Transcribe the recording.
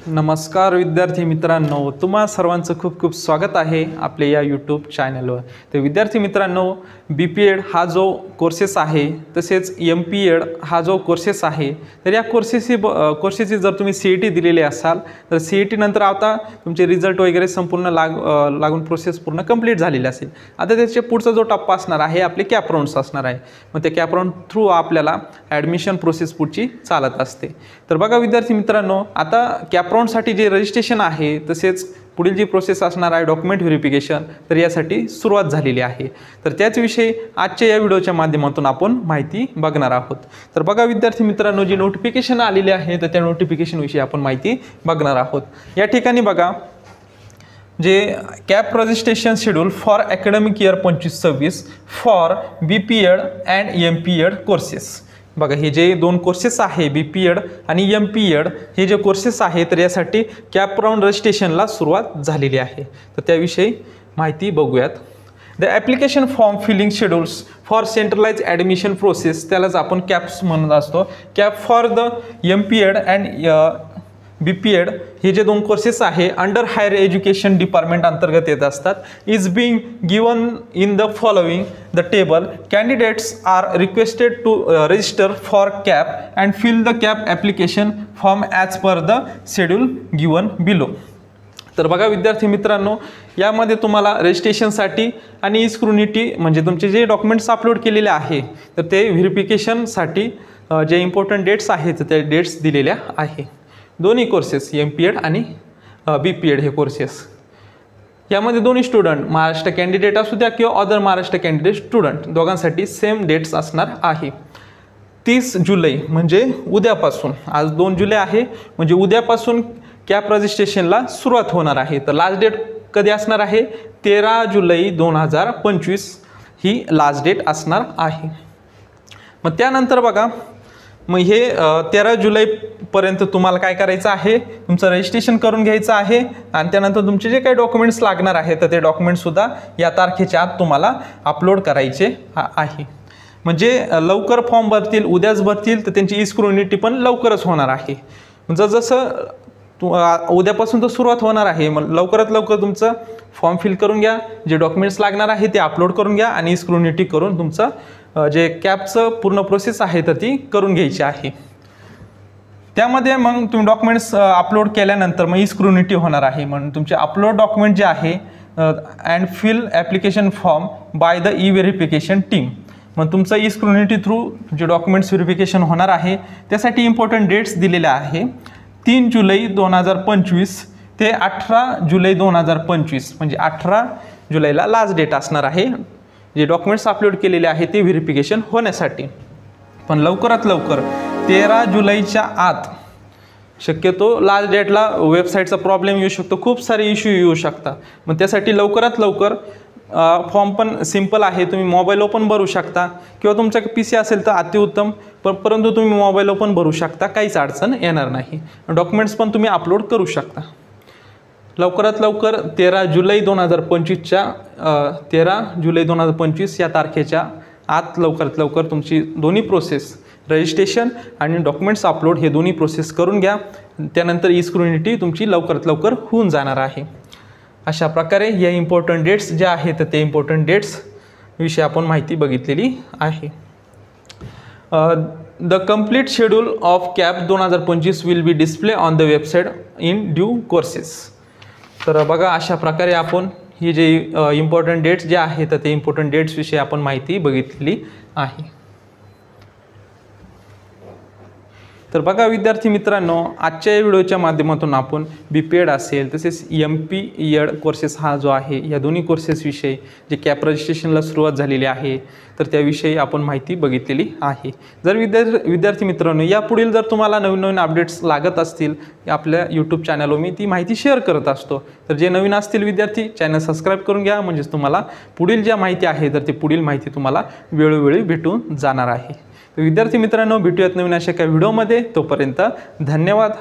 नमस्कार विद्यार्थी मित्रांनो, तुम्हा सर्वांचं खूप खूप स्वागत आहे आपल्या या यूट्यूब चॅनलवर। तर विद्यार्थी मित्रांनो, BPED हा जो कोर्सेस आहे तसेच MPED हा जो कोर्सेस आहे, तर या कोर्सेसची जर तुम्ही CET दिलेली असाल तर CET नंतर आता तुमचे रिझल्ट वगैरे संपूर्ण लागून प्रोसेस पूर्ण कंप्लीट झालेली असेल। आता त्याचे पुढचा जो टप्पा असणार आहे आपले कॅप राउंड्स असणार आहे। मग त्या कॅप राउंड थ्रू आपल्याला ॲडमिशन प्रोसेस पुढची चालत असते। तर बघा विद्यार्थी मित्रांनो, आता कॅप राउंडसाठी जे रजिस्ट्रेशन आहे तसेच पुढील जी प्रोसेस असणार आहे डॉक्युमेंट व्हेरिफिकेशन, तर यासाठी सुरुवात झालेली आहे। तर त्याच विषयी आजच्या या व्हिडिओच्या माध्यमातून आपण माहिती बघणार आहोत। तर बघा विद्यार्थी मित्रांनो, जी नोटिफिकेशन आलेली आहे तर त्या नोटिफिकेशन विषयी आपण माहिती बघणार आहोत। या ठिकाणी बघा, जे cap registration schedule for academic year 25-26 for BPED and MPED courses. बघा, हे जे दोन कोर्सेस आहे BPED आणि MPED, हे जे कोर्सेस आहे तर यासाठी कॅप राउंड रजिस्ट्रेशनला सुरुवात झालेली आहे। तर त्याविषयी माहिती बघूयात। The application form filling schedules for centralize admission process, त्यालाच आपण कॅप्स म्हणत असतो। CAP for the MPED and BPED हे जे दोन कोर्सेस आहे अंडर हायर एज्युकेशन डिपार्टमेंट अंतर्गत येत असतात। Is being given in the following the table, candidates are requested to register for CAP and fill the CAP application form as per the schedule given below. तर बघा विद्यार्थी मित्रांनो, यामध्ये तुम्हाला रजिस्ट्रेशनसाठी आणि स्क्रुनिटी म्हणजे तुमचे जे डॉक्युमेंट्स अपलोड केलेले आहे तर ते व्हेरिफिकेशनसाठी जे इम्पॉर्टंट डेट्स आहेत त्या डेट्स दिलेल्या आहे। दोन्ही कोर्सेस MPED आणि BPED हे कोर्सेस, यामध्ये दोन्ही स्टुडंट महाराष्ट्र कॅन्डिडेट असू द्या किंवा अदर महाराष्ट्र कॅन्डिडेट स्टुडंट, दोघांसाठी सेम डेट्स असणार आहे। 30 जुलै म्हणजे उद्यापासून, आज 2 जुलै आहे म्हणजे उद्यापासून कॅप रजिस्ट्रेशनला सुरुवात होणार आहे। तर लास्ट डेट कधी असणार आहे? 13 जुलै 2025 ही लास्ट डेट असणार आहे। मग त्यानंतर बघा, मग हे 13 जुलैपर्यंत तुम्हाला काय करायचं आहे, तुमचं रजिस्ट्रेशन करून घ्यायचं आहे आणि त्यानंतर तुमचे जे काही डॉक्युमेंट्स लागणार आहेत तर ते डॉक्युमेंट्ससुद्धा या तारखेच्या आत तुम्हाला अपलोड करायचे आहे। म्हणजे लवकर फॉर्म भरतील, उद्याच भरतील तर त्यांची स्क्रुनिटी पण लवकरच होणार आहे। जसं उद्यापासून तर सुरुवात होणार आहे, मग लवकरात लवकर तुमचं फॉर्म फिल करून घ्या, जे डॉक्युमेंट्स लागणार आहे ते अपलोड करून घ्या आणि स्क्रुनिटी करून तुमचं जे कॅपचं पूर्ण प्रोसेस आहे तर ती करून घ्यायची आहे। त्यामध्ये मग तुम्ही डॉक्युमेंट्स अपलोड केल्यानंतर मग स्क्रुनिटी होणार आहे। म्हणून तुमचे अपलोड डॉक्युमेंट जे आहे and fill application form by the verification team, मग तुमचं स्क्रुनिटी थ्रू जे डॉक्युमेंट्स व्हेरिफिकेशन होणार आहे त्यासाठी इम्पॉर्टंट डेट्स दिलेल्या आहे। 3 जुलै 2025 ते 18 जुलै 2025, म्हणजे 18 जुलैला लास्ट डेट असणार आहे जे डॉक्युमेंट्स अपलोड केलेले आहे ते व्हेरिफिकेशन होण्यासाठी। पण लवकरात लवकर 13 जुलैच्या आत, शक्यतो लास्ट डेटला वेबसाईटचा प्रॉब्लेम येऊ शकतो, खूप सारे इश्यू येऊ शकतात, मग त्यासाठी लवकरात लवकर फॉर्म पण सिंपल आहे, तुम्ही मोबाईलवर पण भरू शकता किंवा तुमचा PC असेल तर अतिउत्तम, परंतु तुम्ही मोबाईलवर पण भरू शकता, काहीच अडचण येणार नाही। डॉक्युमेंट्स पण तुम्ही अपलोड करू शकता। लवकरात लवकर 13 जुलै 2025 या तारखेच्या आत लवकरात लवकर तुमची दोन्ही प्रोसेस, रजिस्ट्रेशन आणि डॉक्युमेंट्स अपलोड हे दोन्ही प्रोसेस करून घ्या। त्यानंतर स्क्रुनिटी तुमची लवकरात लवकर होऊन जाणार आहे। अशा प्रकारे या इम्पॉर्टंट डेट्स ज्या आहेत ते इम्पॉर्टंट डेट्स विषयी आपण माहिती बघितलेली आहे। The complete schedule of cap 2025 will be display on the website in due courses. तर बघा, अशा प्रकारे आपण ही जे इम्पॉर्टंट डेट्स जे आहेत तर ते इम्पॉर्टंट डेट्स विषयी आपण माहिती बघितलेली आहे। तर बघा विद्यार्थी मित्रांनो, आजच्या या व्हिडिओच्या माध्यमातून आपण BPED असेल तसेच MPED कोर्सेस हा जो आहे या दोन्ही कोर्सेसविषयी जे कॅप रजिस्ट्रेशनला सुरुवात झालेली आहे तर त्याविषयी आपण माहिती बघितलेली आहे। जर विद्यार्थी मित्रांनो, यापुढील जर तुम्हाला नवीन नवीन अपडेट्स लागत असतील आपल्या यूट्यूब चॅनलवर मी ती माहिती शेअर करत असतो, तर जे नवीन असतील विद्यार्थी चॅनल सबस्क्राईब करून घ्या, म्हणजेच तुम्हाला पुढील ज्या माहिती आहे तर ती पुढील माहिती तुम्हाला वेळोवेळी भेटून जाणार आहे। विद्यार्थी मित्रांनो, भेटूयात नवीन अशा काही व्हिडिओमध्ये, तोपर्यंत धन्यवाद।